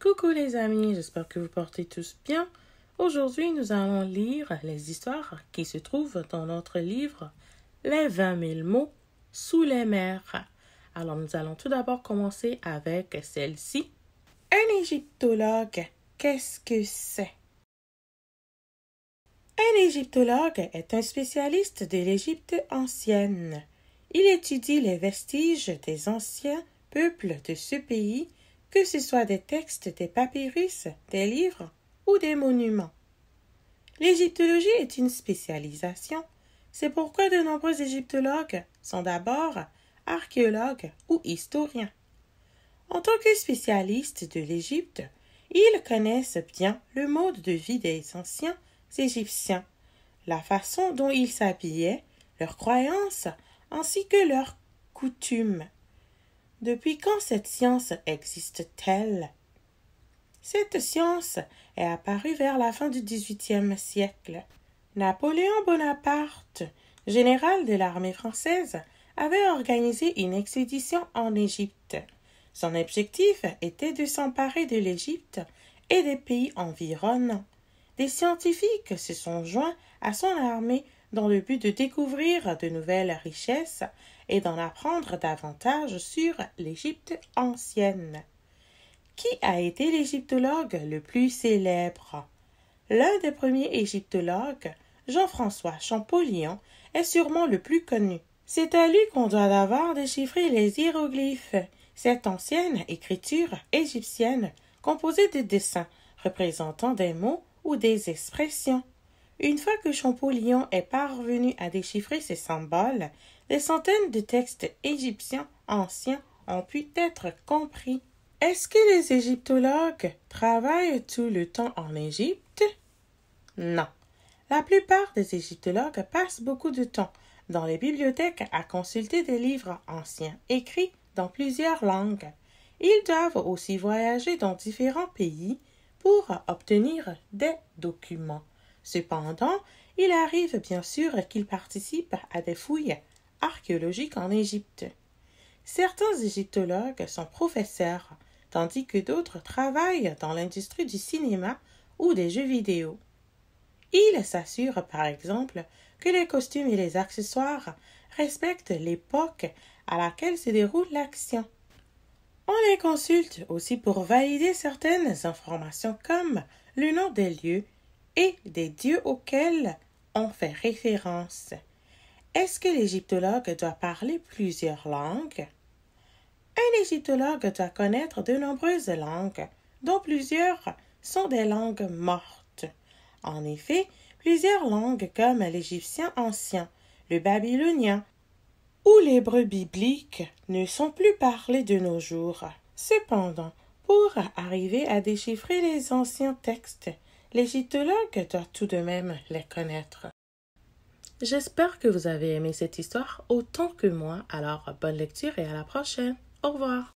Coucou les amis, j'espère que vous portez tous bien. Aujourd'hui, nous allons lire les histoires qui se trouvent dans notre livre « Les 20 000 mots sous les mers ». Alors, nous allons tout d'abord commencer avec celle-ci. Un égyptologue, qu'est-ce que c'est? Un égyptologue est un spécialiste de l'Égypte ancienne. Il étudie les vestiges des anciens peuples de ce pays, que ce soit des textes, des papyrus, des livres ou des monuments. L'égyptologie est une spécialisation. C'est pourquoi de nombreux égyptologues sont d'abord archéologues ou historiens. En tant que spécialistes de l'Égypte, ils connaissent bien le mode de vie des anciens Égyptiens, la façon dont ils s'habillaient, leurs croyances, ainsi que leurs coutumes. Depuis quand cette science existe-t-elle? Cette science est apparue vers la fin du XVIIIe siècle. Napoléon Bonaparte, général de l'armée française, avait organisé une expédition en Égypte. Son objectif était de s'emparer de l'Égypte et des pays environnants. Des scientifiques se sont joints à son armée dans le but de découvrir de nouvelles richesses et d'en apprendre davantage sur l'Égypte ancienne. Qui a été l'égyptologue le plus célèbre? L'un des premiers égyptologues, Jean-François Champollion, est sûrement le plus connu. C'est à lui qu'on doit d'avoir déchiffré les hiéroglyphes, cette ancienne écriture égyptienne composée de dessins représentant des mots ou des expressions. Une fois que Champollion est parvenu à déchiffrer ces symboles, des centaines de textes égyptiens anciens ont pu être compris. Est-ce que les égyptologues travaillent tout le temps en Égypte? Non. La plupart des égyptologues passent beaucoup de temps dans les bibliothèques à consulter des livres anciens écrits dans plusieurs langues. Ils doivent aussi voyager dans différents pays pour obtenir des documents. Cependant, il arrive bien sûr qu'ils participent à des fouilles archéologiques en Égypte. Certains égyptologues sont professeurs, tandis que d'autres travaillent dans l'industrie du cinéma ou des jeux vidéo. Ils s'assurent par exemple que les costumes et les accessoires respectent l'époque à laquelle se déroule l'action. On les consulte aussi pour valider certaines informations comme le nom des lieux et des dieux auxquels on fait référence. Est-ce que l'égyptologue doit parler plusieurs langues? Un égyptologue doit connaître de nombreuses langues, dont plusieurs sont des langues mortes. En effet, plusieurs langues comme l'égyptien ancien, le babylonien ou l'hébreu biblique ne sont plus parlées de nos jours. Cependant, pour arriver à déchiffrer les anciens textes, l'égyptologue doit tout de même les connaître. J'espère que vous avez aimé cette histoire autant que moi, alors bonne lecture et à la prochaine. Au revoir.